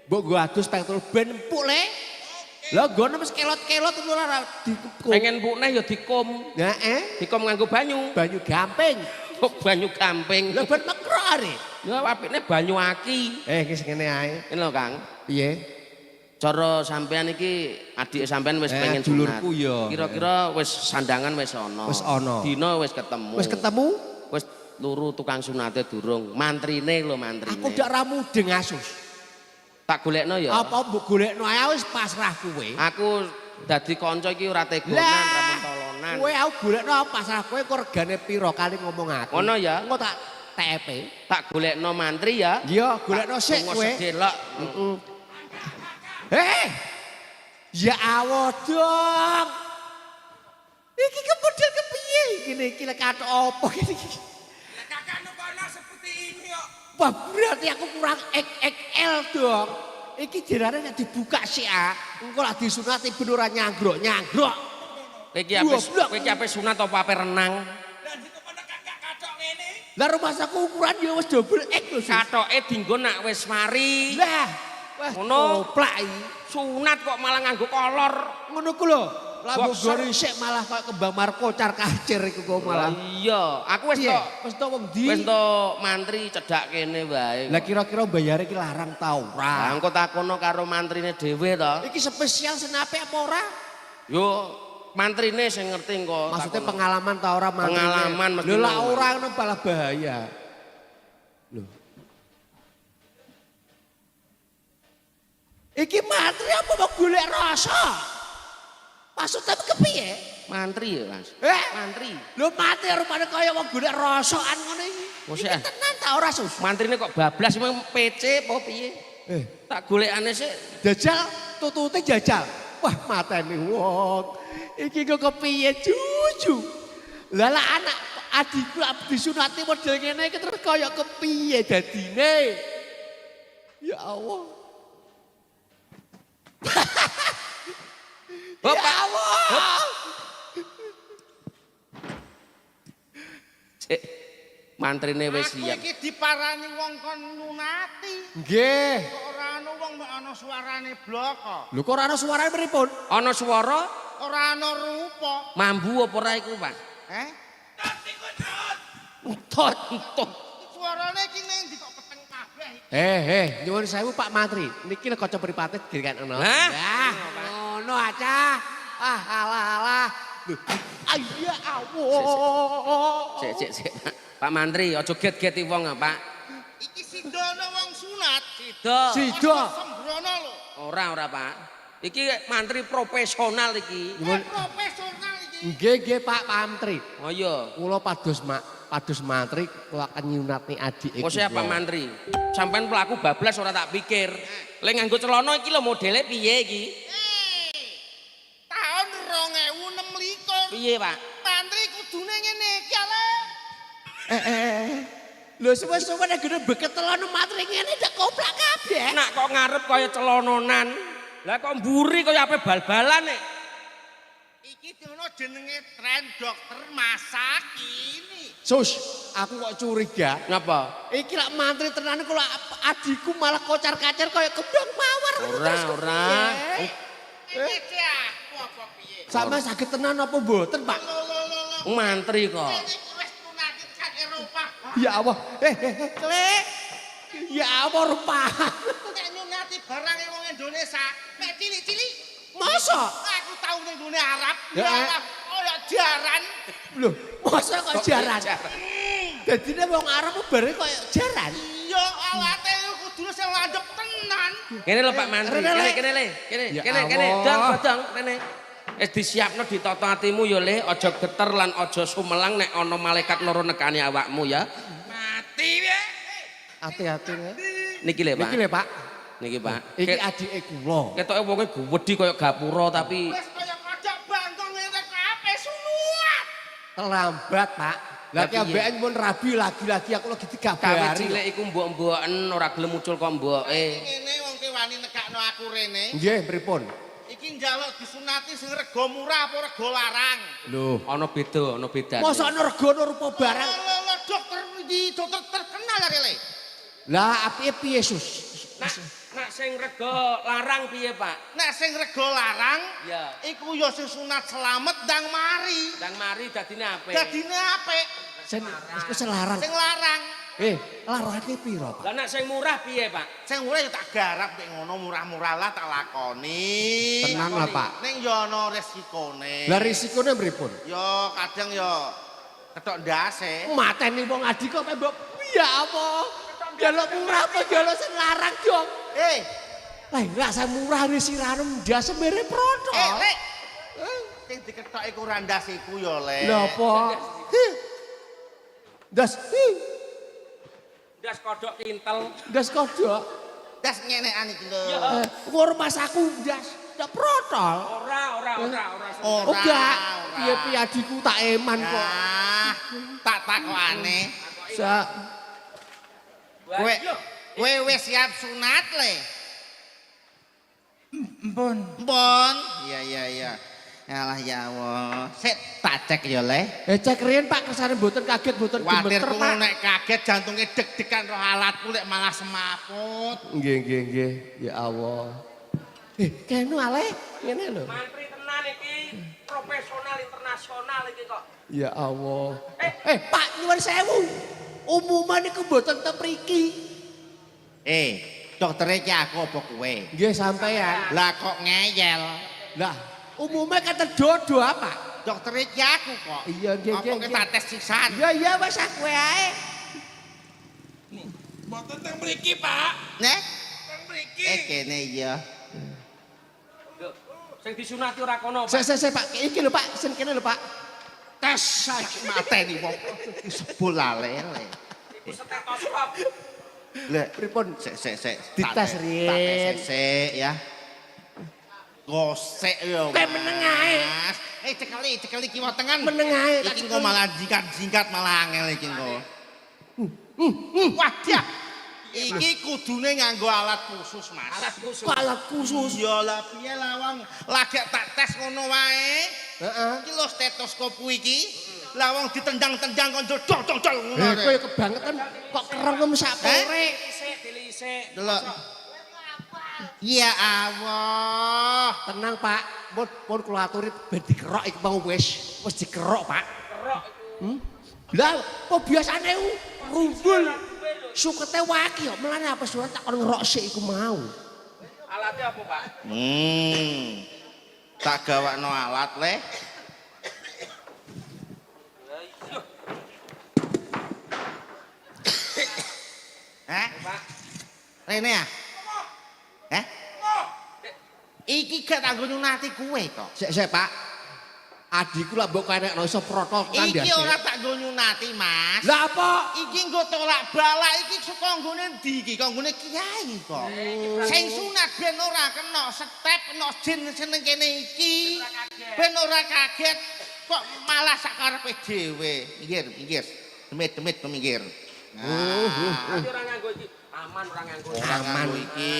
Mbok nggo adus peng telu ben empuk le. Lah nggono wis kelot-kelot ora dikum. Pengen empuk neh ya dikum. Heeh. Dikum nganggo banyu. Banyu gamping. Kok banyu gamping. Lah ben mekrok are. Ya apikne banyu aki. Iki ngene ae. Ngene lho, Kang. Piye? Cara sampean iki adik sampean wis pengen sunat. Dulurku ya. Kira-kira wis sandangan wis ana. Wis ana. Dina wis ketemu. Wis ketemu? Wis luru tukang sunate durung. Mantrine lho mantrine. Aku ndak ra mudeng asus. Tak golekno ya. Apa mbok golekno ae wis pasrah kowe. Aku dadi kanca iki ora tegonan, ra mentolonan. Kowe aku golekno pasrah kowe kok regane pira kali ngomong aku. Ngono ya. Engko tak TP. Tak golekno mantri ya. Iya, golekno sik kowe. Sedelok. Ya Allah dong. Iki kemudian kepiye? Gini iki lek katok apa gini? Kakak nukono seperti ini kok. Wah berarti aku kurang XXL dong. Iki jenenge nek dibuka sik ah. Engko lak disunati ben ora nyanggrok-nyanggrok. Kowe iki ape sunat apa ape renang? Dan situ kono kakak katok ngene. Lah rumah saku ukuran ya wis double X lho. Katoke dienggo nak wis mari. Lah, wah Ngono. goplak iki. Sunat kok malah nganggo kolor. Ngono ku lho. Lah Boxer. mbok sik malah kok kembang marko car kacir iku kok malah. Iya, aku wis Piye? tok. Wis tok wong ndi? Wis tok mantri cedak kene wae. Lah kira-kira bayare iki larang ta Lah ora? engko takono karo mantrine dhewe to. Iki spesial senape apa ora? Yo mantrine sing ngerti engko. Maksudnya takono. pengalaman ta ora mantrine? Pengalaman mesti Lho lah ngono. ora ngono malah bahaya. Lho. Iki mantri apa mau golek rasa? Maksudnya kepiye? Mantri ya, Mas. Mantri. Lho mati rupane kaya wong golek rasaan ngono iki. Mosok Iki tenan ta ora sus? mantrine kok bablas emang PC apa piye? Tak golekane sik. Jajal tutute jajal. Wah mateni wong. Iki kok kepiye cucu? Lah lah anak adikku disunati model ngene iki terus kaya kepiye dadine? Ya Allah. Hop, Ya Allah. Cek, mantrine wis Aku siap. iki diparani wong kon nyunati. Nggih. Kok ora ana wong mek ana suarane blok kok. Lho kok ora ana suarane pripun? Ana swara Ora ana rupa. mambu apa ora iku, Pak? Utot. Suarane iki ning ndi kok peteng kabeh iki. Nyuwun sewu Pak Mantri. Niki lek kaca pripate dikan ono. Hah? Lah, ngono aja. Ah, alah. Lho, ya Allah. Sik. Pak Mantri, aja get-geti wong, Pak. Iki sidono wong sunat. Sida. Sida. Sembrono lho. Ora, Pak. Iki mantri profesional iki. Profesional iki. Nggih Pak Mantri. Oh iya. Kula pados mantri kula akan nyunati adik Kok saya Pak Mantri? Sampean pelaku bablas ora tak pikir. Lek nganggo celana iki lho modele piye iki? Tahun 2026. Piye, Pak? Mantri kudune ngene iki ale. Lho suwe-suwe nek gede beket telon mantri ngene ndak koplak kabeh. Nak kok ngarep kaya celononan. Lah kok mburi kaya ape bal-balan nek. Iki diono jenenge tren dokter masa kini. Sus, aku kok curiga. Napa? Iki lak mantri tenan kula adikku malah kocar-kacir kaya kembang mawar. Ora. Iki aku apa piye? Sampe saged tenan apa mboten, Pak? Lho. Mantri kok. Iki wis tunakit kan Eropa. Ya Allah. Klik. Ya Allah rupa. Nek nyunati barang wong Indonesia, mek cilik-cilik. Masa? Aku tau ning gone Arab. Ya. Ya Allah, kaya jaran. Lho, masa kok jaran? Dadine wong Arab bare kaya jaran. Iya, awake kudu sing landhep tenan. Kene lho Pak Mantri. Kene le. Ya Kene. Allah. Dong. Kene. Wis disiapno ditata atimu ya Le, aja geter lan aja sumelang nek ana malaikat loro nekani awakmu ya. Mati wae. Hati-hati ya. Niki le, Pak. Iki lho, Pak. Niki, Pak. Iki adike kula. Ketoke wonge gede kaya gapura tapi Wis kaya kodok bangkong ngene kabeh sunuat. Terlambat, Pak. Lah ki Lah, piye? ambekan pun rabi lagi-lagi aku lagi kawit digabari. cilik iku mbok-mboken ora gelem muncul kok mboke. Ngene wong ki wani nekakno aku rene. Nggih, pripun? Iki njaluk disunati sing rega murah apa rega larang. Lho, Ana beda. mosok ana regane rupa barang. Lho, dokter di dokter terkenal ya Le. Lah piye Sus? Nak sing rega larang piye, Pak? Nek sing rega larang, Ya. iku ya sing sunat selamat ndang mari. Ndang mari dadine apik. Dadine apik. Iku selarang. Sing larang. Larangke piro, Pak? Lah nek sing murah piye, Pak? Sing murah ya tak garap nek ngono murah-murah lah tak lakoni. Tenang lah, Pak. Ning ya ana resikone. Lah risikone pripun? Ya kadang ya ketok ndase. Mateni wong adi kok mbok ya apa? Jaluk murah apa jaluk sing larang, Jong? Lah saya murah wis sirane ndas mere protol. Lek. Sing diketok iku ora ndas iku ya, Lek. Lha apa? Das. Ndas kodok kintel. Das kodok. Das nyenekan iki lho. Ngurmas aku ndas ndak protol. Ora. Ora. Enggak. Piye-piye adiku tak eman kok. Tak takokane. Sak Kowe wis siap sunat le? Mpun. Iya. Alah ya Allah. Sik tak cek ya le. cek riyen Pak kersane mboten kaget mboten Kuwatir gemeter ku Pak. nek kaget jantunge deg-degan roh alatku lek malah semaput. Nggih. Ya Allah. Kene ale ngene lho. Mantri tenan iki, profesional internasional iki kok. Ya Allah. Pak nyuwun sewu. Umuman niku mboten ten mriki. Doktere iki aku apa kowe? Nggih sampean. Lah kok ngeyel? Lah, umumnya kata dodo apa? Doktere iki aku kok. Iya, nggih. Apa kita tes sisan? Iya wis aku ae. Mboten teng mriki, Pak. Nek? Teng mriki. Kene iya. Lho, sing disunati ora kono, Pak. Saya Pak, iki lho Pak, sing kene lho Pak. Tes saiki mateni wong disebul lele. Iku stetoskop. Lek Pripun? Sik. Dites riyen. Sik ya. Gosek yo. Kayak meneng ae. Cekeli kiwa tengan. Meneng ae. Iki engko malah jingkat malah angel iki engko. Wah, dia. Iki kudune nganggo alat khusus, Mas. Alat khusus. Ya lah piye lawang lagi tak tes ngono wae. Heeh. Iki lho stetoskop iki. Lawang ditendang-tendang kon dodol-dodol ngono. Kowe kebangetan kok kerengem sak pore. Dilisik. Delok. Ya Allah. Tenang Pak, pun kula aturi ben dikerok iki mau wis dikerok Pak. Kerok iku. Lah, kok biasane rumbul. Sukete waki kok, melane apa surat tak kon ngerok sik iku mau. Alatnya apa, Pak? Tak gawakno alat le. Pak. Rene ya? Iki gak tanggo nyunati kowe kok. Sik Pak. Adiku lah mbok kenekno iso protol kan Iki ora tak nggo nyunati, Mas. Lah apa? Iki nggo tolak balak iki saka nggone ndi iki? Kok nggone kiai kok. Sing sunat ben ora kena step kena jin seneng kene iki. Ben ora kaget kok malah sakarepe dhewe. Pinggir. Demit peminggir. Tapi ora nganggo iki. Aman ora nganggo. Aman iki.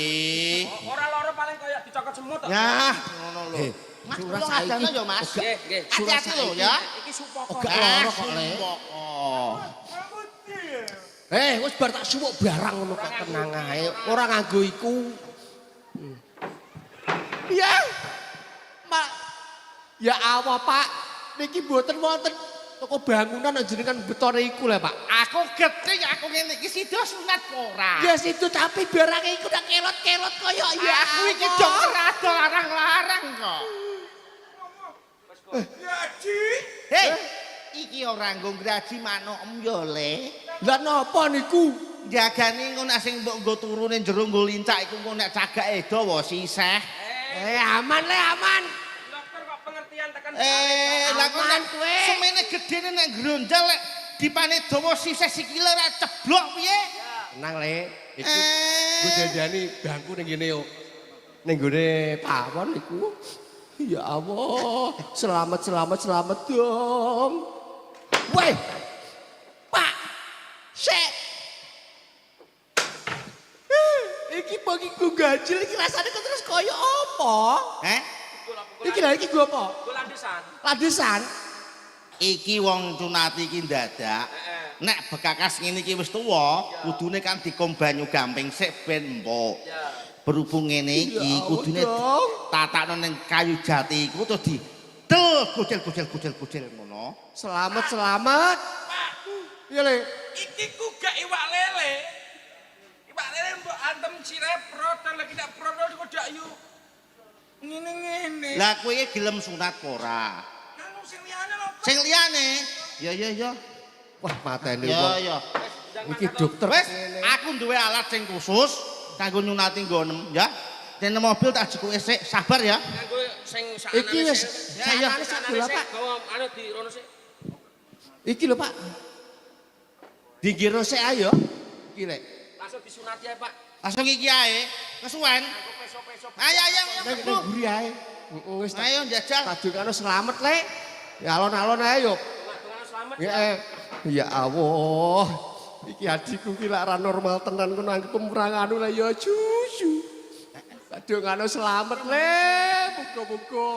Ora loro paling kaya dicokot semut kok. Ya, ngono lho. Mas, Surah tolong saiki. adanya yo, Mas. Nggih. Hati-hati lho ya. Iki supoko. Gak loro kok le. Wis bar tak suwuk barang ngono kok tenang ae. Ora nganggo iku. Iya. Mak. Ya Allah, Pak. Niki mboten wonten toko bangunan jenengan betone iku lho, Pak. Aku gede aku ngene iki sida sunat ora. Ya situ tapi barang iku udah kelot-kelot koyo ya. Aku iki dong rada larang-larang kok. Yaji. Hei, iki ora nggo graji manukem yo le. Lah napa niku? Jagane engko nek sing mbok nggo turune jero nggo lincak iku engko nek cagake dawa siseh. Aman le aman. Dokter kok pengertian tekan Lah kok Aman nek kowe. semene gedene nek grondal lek dipane dawa siseh sikile ora ceblok piye? Tenang le. Iku gue janjani bangku ning ngene yo. Ning gone pawon iku. Ya Allah, selamat dong. Weh, Pak, sek. Iki bagi gue ganjil, iki rasanya kok terus koyo apa? Heh? Iki lagi gue apa? Gue landesan. Ladesan. iki wong sunat iki dadak. Nek bekakas ngene iki wis tuwa, kudune kan dikom banyu gamping sik ben empuk. Berhubung ngene iki kudune tatakno ning kayu jati iku terus del gojel ngono. Selamat. Iya, Le. Iki ku gak iwak lele. Iwak lele mbok antem cirepro lagi tak protol kok dak yu. Ngene. Lah kowe iki gelem sunat apa ora? Anu sing liyane lho. Sing liyane, ya. Wah, mateni Ya, wong. ya. Iki dokter. Wes, aku duwe alat sing khusus kanggo nyunati nggonem, ya. Dene mobil tak jekuke sik, sabar ya. Nganggo sing sakane. Iki wis sayane sak bola, Pak. Anu dirono sik. Iki lho, Pak. Dinggirno sik ayo. Iki Lek. Langsung disunati ae, Pak. Langsung iki ae, kesuwen. Nganggo peso-peso. Ayo. Nang mburi ae. Heeh wis tak Ayo njajal. kadungane selamat, Lek. Ya alon-alon ae yo. Tengah selamat. Ya Allah. Iki adikku ki lak ra normal tenan ku nang pemerangan lah ya cucu. Kadungane selamat, Le. Muga-muga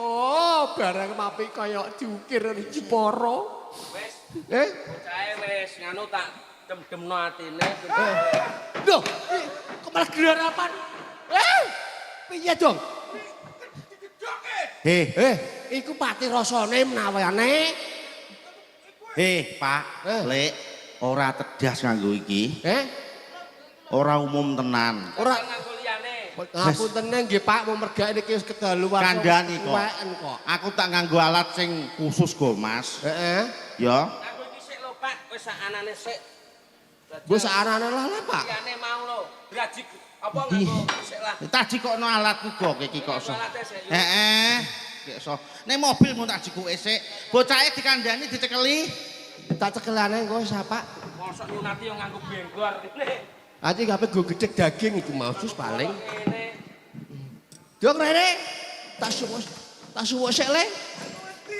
barang mapi kaya diukir iki para. Wis, Eh? bocahe wis nganu tak dem-demno atine. Loh, kok malah gelarapan? Piye dong? Iku pati rasane menawane. Pak, Lek, ora tedas nganggo iki. Ora umum tenan. Ora nganggo liyane. ngapunten nggih Pak, mau mergake niki wis kedaluwarsa. Kandhani kok. Weken kok. Aku tak nganggo alat sing khusus go, Mas. Heeh. Ya. Nganggo iki sik lho, Pak. Wis sakanane sik. Mbok sarane lah Pak. Liyane mau lho. Brajik apa nganggo sik lah. Tak jikokno alatku kok iki kok so. Alate sik. Heeh. Kek so. Nek mobil mau tak jikuke sik. Bocahe dikandhani dicekeli. Tak cekelane engko sapa? Mosok nyunati yo nganggo benggor. Ati gape go gedhek daging iku maksud paling. Ngene. Dok rene. Tak suwuk sik Le.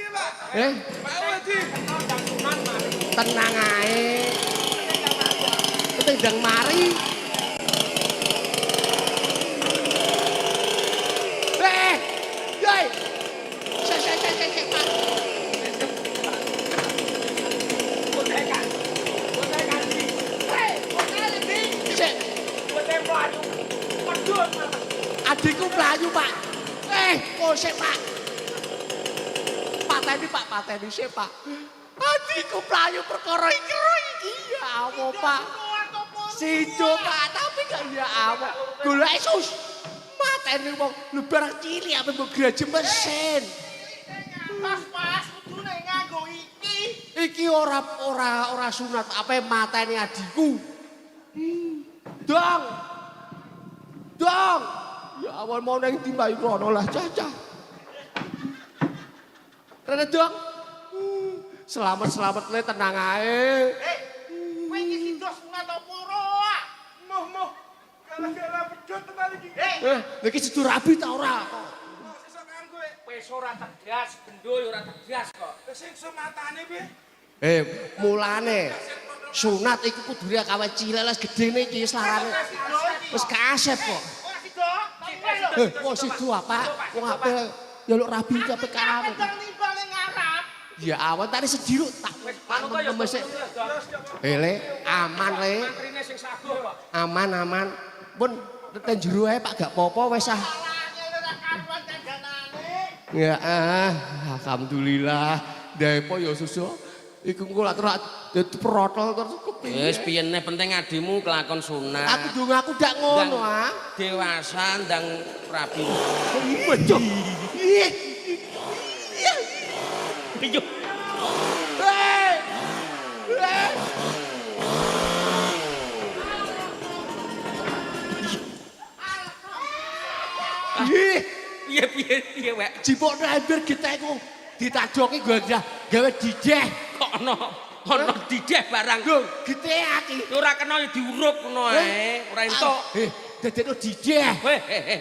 Pak Wedi. Tenang ae. Penting ndang mari. Yoi. Sik Pak. Botekan. Botekan iki. Botekan iki. Sik. Botek mlayu. Pedhot. Adikku mlayu, Pak. Kok sik, Pak. Pateni sik, Pak. Adikku mlayu perkara iki. Ya Allah, Pak. Sido, Pak, tapi gak ya Allah. Golek sus. Mateni wong lu barang cilik apa mbok graje mesin. Pas, kudune nganggo iki. Iki ora sunat apa mateni adikku. Dong. Ya awal mau nang timbai kono lah cacah. Rene dong. Selamat le tenang ae. Kowe iki sidos sunat apa ora? Moh. Gara-gara pedhot tenan iki. Iki sidu rabi ta ora? Sesuk nganggo Wis ora tegas, bendo yo ora tegas kok. sing sematane piye? Mulane sunat iku kudu kawe cilik les gedene iki slarane. Wis kasep kok. Wong sidu apa? Wong ape njaluk rabi iki ape kawe. Nimbale ngarap. Ya awan tadi sediruk tak Anu kok yo mesik. Le, aman le. Mantrine sing saguh kok. Aman. Pun ten jero ae Pak gak apa-apa wis ah. Ya alhamdulillah. Depo ya susu. Iku engko lak dadi protol terus kepiye. Wis piye neh penting adimu kelakon sunat. Aku donga aku dak ngono ah. Dewasa ndang rabi. Bejo. Iya. Piye? Piye wek? Jipokno ember getekku ditajoki gawe dideh. Kok ana dideh barang. Lho, getek iki. Ora kena diurup ngono ae, ora entuk. Dadekno dideh.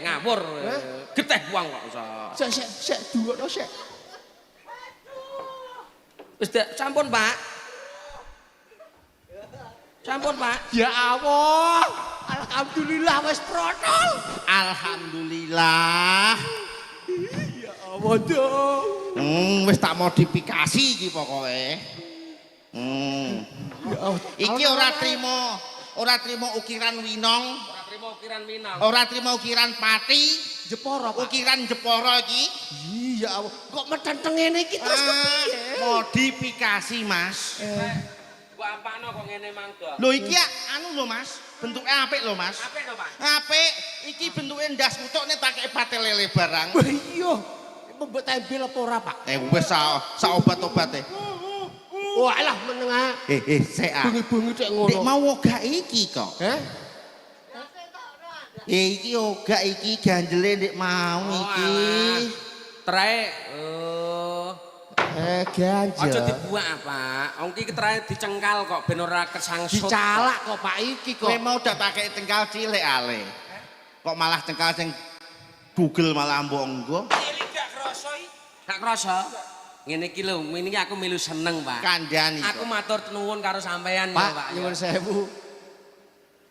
Ngawur. Geteh buang kok iso. Sik duwono sik. Wis sampun, Pak. Sampun, Pak. Ya Allah. Alhamdulillah wis protol. Alhamdulillah. Ya Allah dong. Wis tak modifikasi iki pokoke. Iki ora trimo ukiran winong, Ora trimo ukiran Minang. ora trimo ukiran pati, Jepara, Pak. ukiran Jepara iki. Iya, Allah. Kok metenteng ngene iki terus kepiye? Modifikasi, Mas. Mbok apakno kok ngene mangga. Lho iki anu lho, Mas. Bentuke apik lho, Mas. Apik to, Pak? Apik. Iki bentuke ndas utukne tak kei pate lele barang. Wah iya. Mbok tempel apa ora, Pak? Wis sak obat-obate. Wah, alah meneng ah. Sik ah. Bengi-bengi cek Nek ngono. mau ogah iki kok. Heh? Iki ogah iki ganjele ndek mau iki. Trae Ganjel. aja dibuak, Pak. Wong iki trae dicengkal kok ben ora kesangsut. Dicalak kok Pak iki kok. Kowe mau udah pakai cengkal cilik ale. Kok malah cengkal sing Google malah mbok nggo. Cilik gak kroso iki. Gak krasa. Ngene iki lho, ngene iki aku milu seneng, Pak. Kandhani. Aku matur nuwun karo sampean ya, Pak, Pak. nyuwun sewu.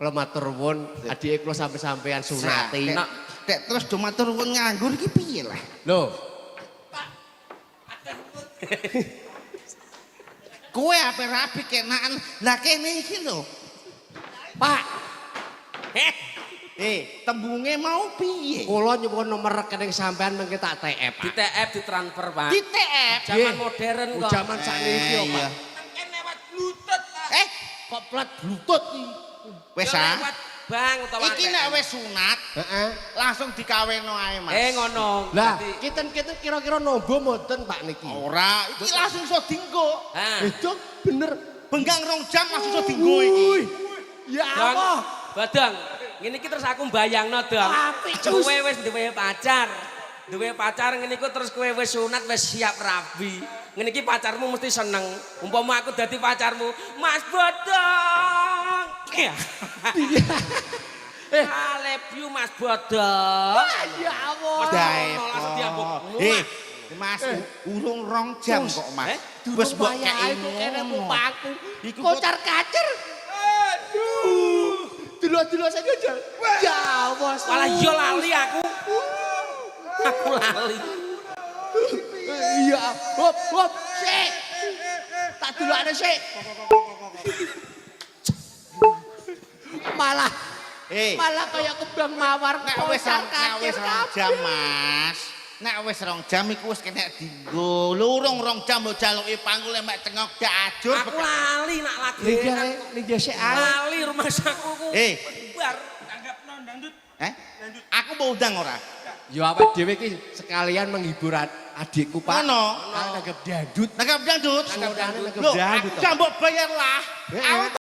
Kula matur nuwun, adike kula sampean sunati. Nek terus do matur nuwun nganggur iki piye lah? Lho, Kowe ape rapi kenakan. Lah kene iki lho. Pak, Tembunge mau piye? kula nyuwun nomor rekening sampean mengke tak TF. Di TF ditransfer, Pak. Di TF. Zaman modern kok. Zaman sakniki kok, Pak. Kan lewat bluetooth, Pak. Kok plat bluetooth iki? Wis Ya ah. lewat bank utawa Iki nek wis sunat Heeh. langsung dikaweno ae, Mas. ngono. Lah, Dadi- kiten-kiten kira-kira nombo mboten Pak niki? Ora, iki langsung iso dienggo. Ha. Itu bener. Benggang 2 jam langsung iso dienggo iki. Ya Dong, Allah. Badang, ngene iki terus aku mbayangno, Dong. Apik, Cus. Kowe wis duwe pacar. Duwe pacar ngene iku terus kowe wis sunat wis siap rabi. Ngene iki pacarmu mesti seneng. Umpama aku dadi pacarmu, Mas Bodong. Ya. I love you Mas Bodong. Ya Allah. Dae. langsung diambuk. Mas, urung 2 jam kok, Mas. Wis mbok kei itu kene ngono. mupaku. Iku Kocar kacir. Aduh. Dulu-dulu saja aja. Ya Allah. Malah yo lali aku. Aku lali. Iya. Hop, hop. Sik. Tak dulane sik. Malah kayak kembang mawar Nek wis kocar 2 kacir jam, Mas. Nek wis 2 jam iku wis kena dienggo. Lurung 2 jam mbok jaluki pangku lek mek cengok dak ajur. Aku lali nak lagi. Niki sik Lali rumah sakuku. Bar. Tanggapno dangdut. Aku mau undang ora? Yo awake dhewe iki sekalian menghibur adikku, Pak. Ono. Nanggap dangdut. Nanggap dangdut. Nanggap dangdut. Loh, aku gak mbok bayar lah. Aku